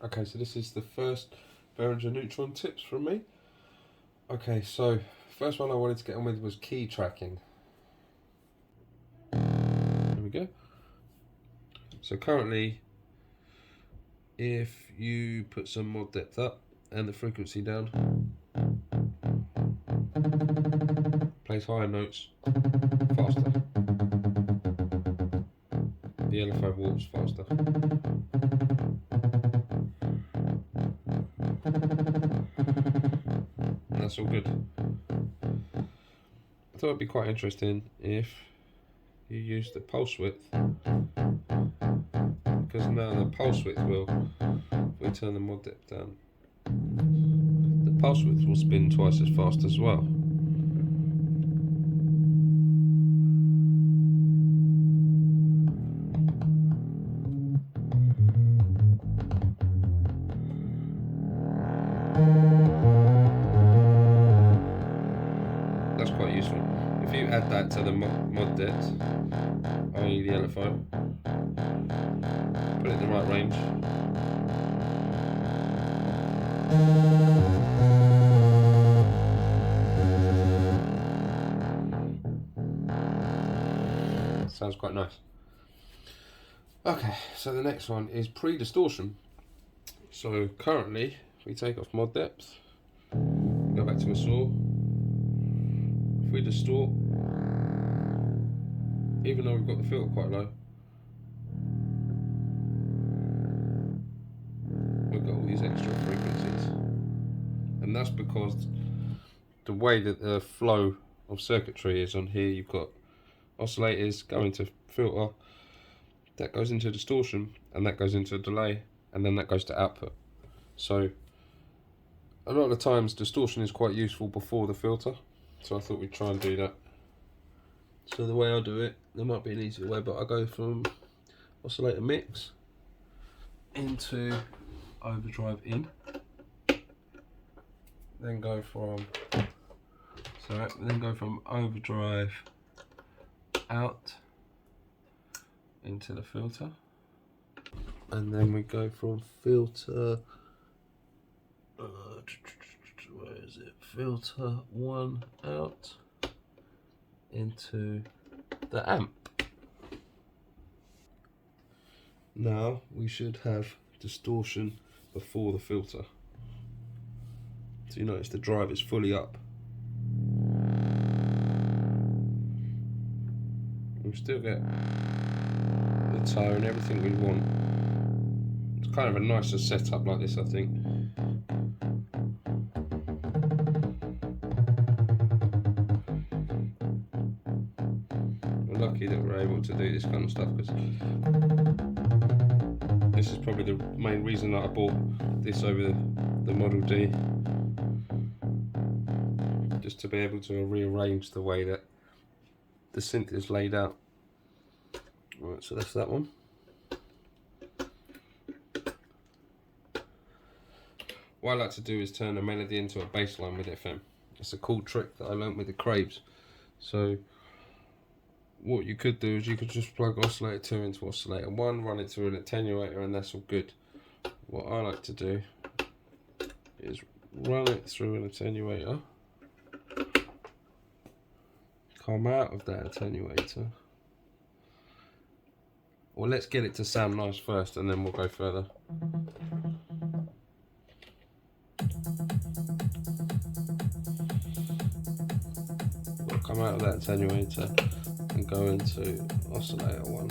Okay, so this is the first Behringer Neutron tips from me. Okay, so first one I wanted to get on with was key tracking. There we go. So currently, if you put some mod depth up and the frequency down, plays higher notes faster. The LFO warps faster. And that's all good. I thought it'd be quite interesting if you use the pulse width, because now the pulse width will, if we turn the mod depth down, the pulse width will spin twice as fast as well. That's quite useful. If you add that to the mod depth, i.e. the LFO, put it in the right range, sounds quite nice. Okay, so the next one is pre-distortion. So currently, if we take off mod depth, go back to a saw, if we distort, even though we've got the filter quite low, we've got all these extra frequencies. And that's because the way that the flow of circuitry is on here, you've got oscillators going to filter, that goes into distortion, and that goes into delay, and then that goes to output. So a lot of the times distortion is quite useful before the filter, so I thought we'd try and do that. So the way I do it, there might be an easier way, but I go from oscillator mix into overdrive in, then go from overdrive out into the filter, and then we go from filter, where is it? Filter 1 out into the amp. Now we should have distortion before the filter. So you notice the drive is fully up. We still get the tone and everything we want. It's kind of a nicer setup like this, I think. We're lucky that we're able to do this kind of stuff, because this is probably the main reason that I bought this over the Model D, just to be able to rearrange the way that the synth is laid out. Right, so that's that one. What I like to do is turn a melody into a bass line with FM. It's a cool trick that I learnt with the Craves. So what you could do is you could just plug oscillator 2 into oscillator 1, run it through an attenuator, and that's all good. What I like to do is run it through an attenuator, come out of that attenuator. Well, let's get it to sound nice first, and then we'll go further. We'll come out of that attenuator and go into oscillator 1.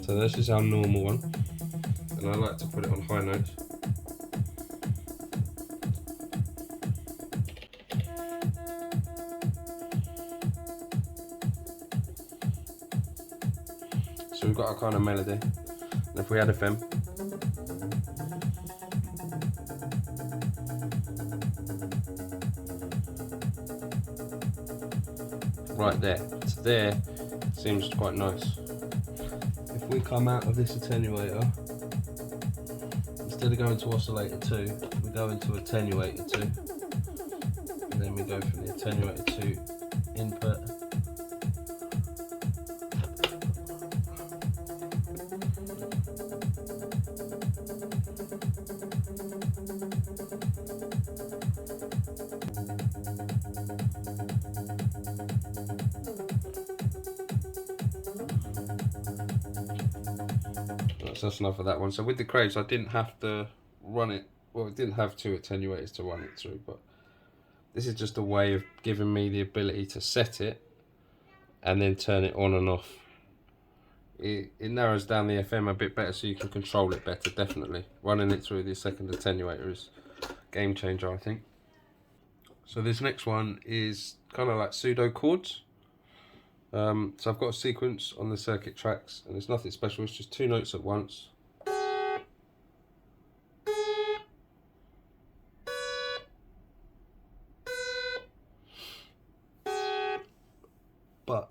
So this is our normal one, and I like to put it on high notes. So we've got our kind of melody, and if we add FM, right there, it's there, seems quite nice. If we come out of this attenuator, instead of going to oscillator 2, we go into attenuator 2, and then we go from the attenuator 2 input So that's enough of that one. So with the Craves, I didn't have to run it. Well, it didn't have two attenuators to run it through, but this is just a way of giving me the ability to set it and then turn it on and off. It narrows down the FM a bit better, so you can control it better. Definitely running it through the second attenuator is a game changer, I think. So this next one is kind of like pseudo chords. So I've got a sequence on the circuit tracks, and it's nothing special. It's just two notes at once. But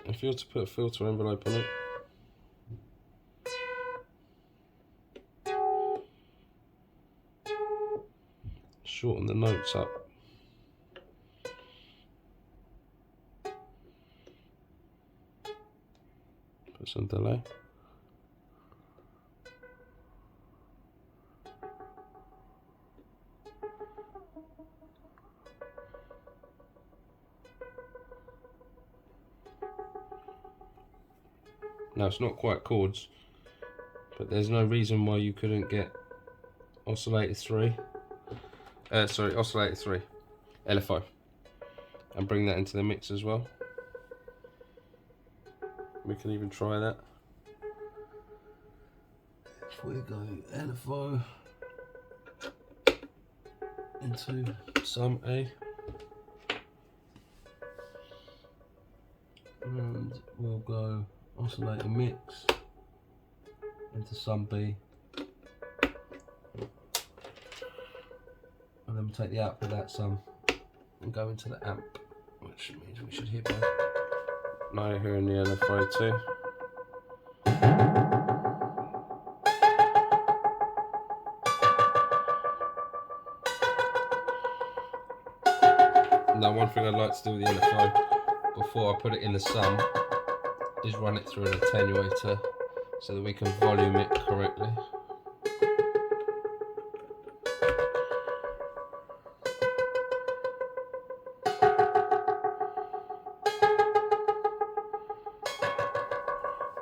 if you were to put a filter envelope on it, shorten the notes up. Put some delay. Now it's not quite chords, but there's no reason why you couldn't get oscillator 3, LFO, and bring that into the mix as well. We can even try that. If we go LFO into some A, and we'll go oscillator mix into some B, and then we'll take the output of that sum and go into the amp, which means we should hear both. Now you're hearing the LFO too. Now one thing I'd like to do with the LFO before I put it in the sum is run it through an attenuator so that we can volume it correctly.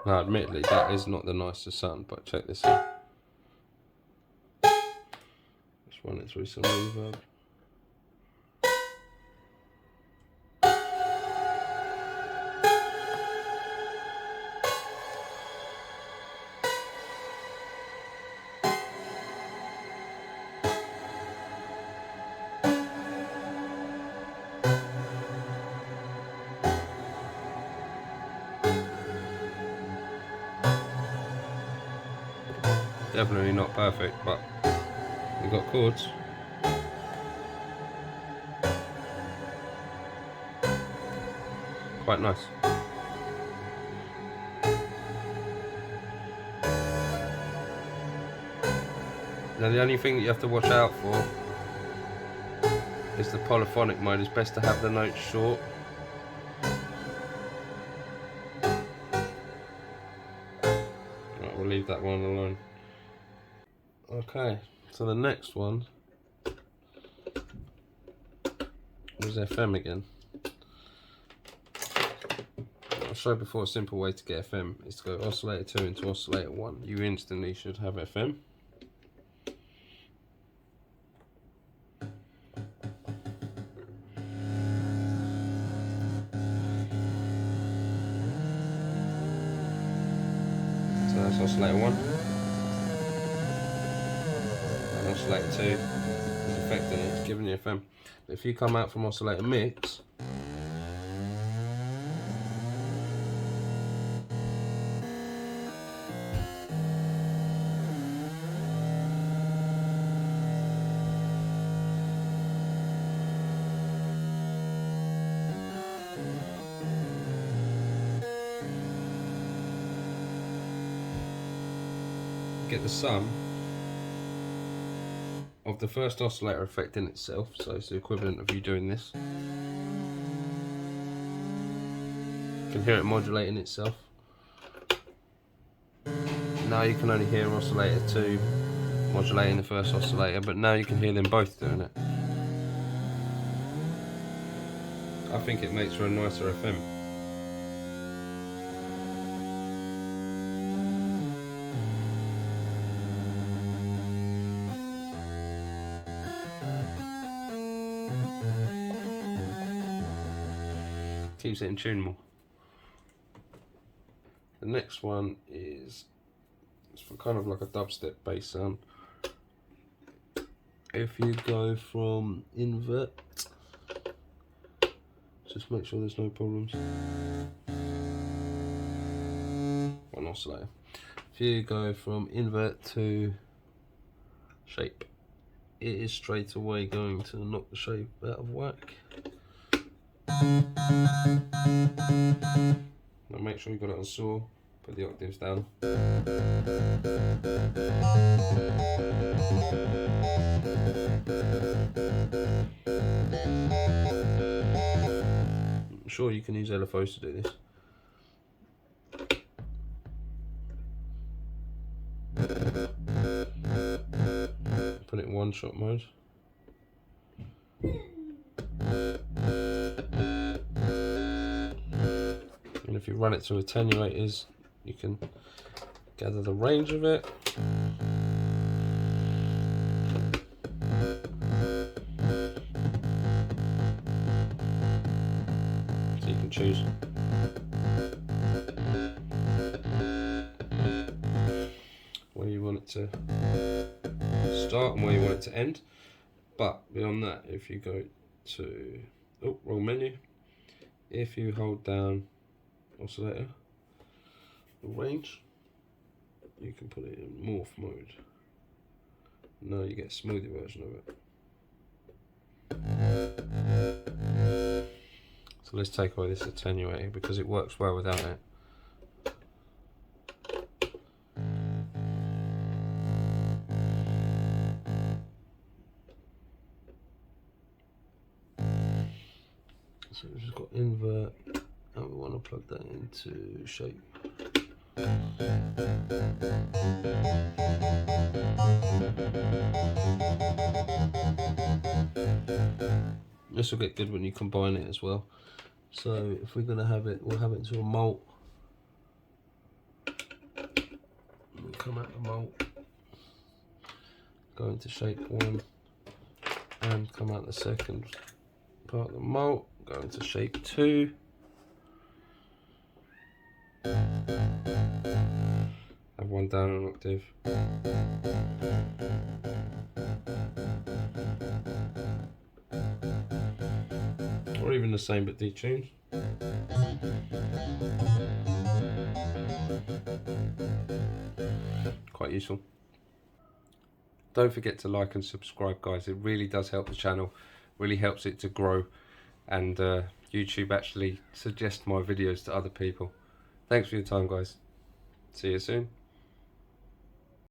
Now admittedly that is not the nicest sound, but check this out. Let's run it through some reverb. Definitely not perfect, but we've got chords. Quite nice. Now the only thing that you have to watch out for is the polyphonic mode. It's best to have the notes short. Right, we'll leave that one alone. Okay, so the next one was FM again. I showed before a simple way to get FM is to go oscillator 2 into oscillator 1. You instantly should have FM. So that's oscillator 1. Oscillator 2 is affecting it, it's giving you FM. But if you come out from oscillator mix, get the sum of the first oscillator affecting itself, so it's the equivalent of you doing this. You can hear it modulating itself. Now you can only hear oscillator 2 modulating the first oscillator, but now you can hear them both doing it. I think it makes for a nicer FM. keeps it in tune more. The next one is it's for kind of like a dubstep bass sound. If you go from invert, just make sure there's no problems. One oscillator. If you go from invert to shape, it is straight away going to knock the shape out of whack. Now make sure you've got it on saw, put the octaves down. I'm sure you can use LFOs to do this. Put it in one shot mode. And if you run it through attenuators, you can gather the range of it. So you can choose where you want it to start and where you want it to end. But beyond that, if you go to, oh, wrong menu. If you hold down oscillator, the range, you can put it in morph mode. Now you get a smoother version of it. So let's take away this attenuator because it works well without it. So we've just got invert and we want to plug that into shape. This will get good when you combine it as well. So if we're going to have it, we'll have it into a mult. We'll come out the mult, go into shape 1 and come out the second part of the mult, go into shape 2. Have one down an octave. Or even the same but detuned. Quite useful. Don't forget to like and subscribe, guys. It really does help the channel, really helps it to grow, and YouTube actually suggests my videos to other people. Thanks for your time, guys. See you soon.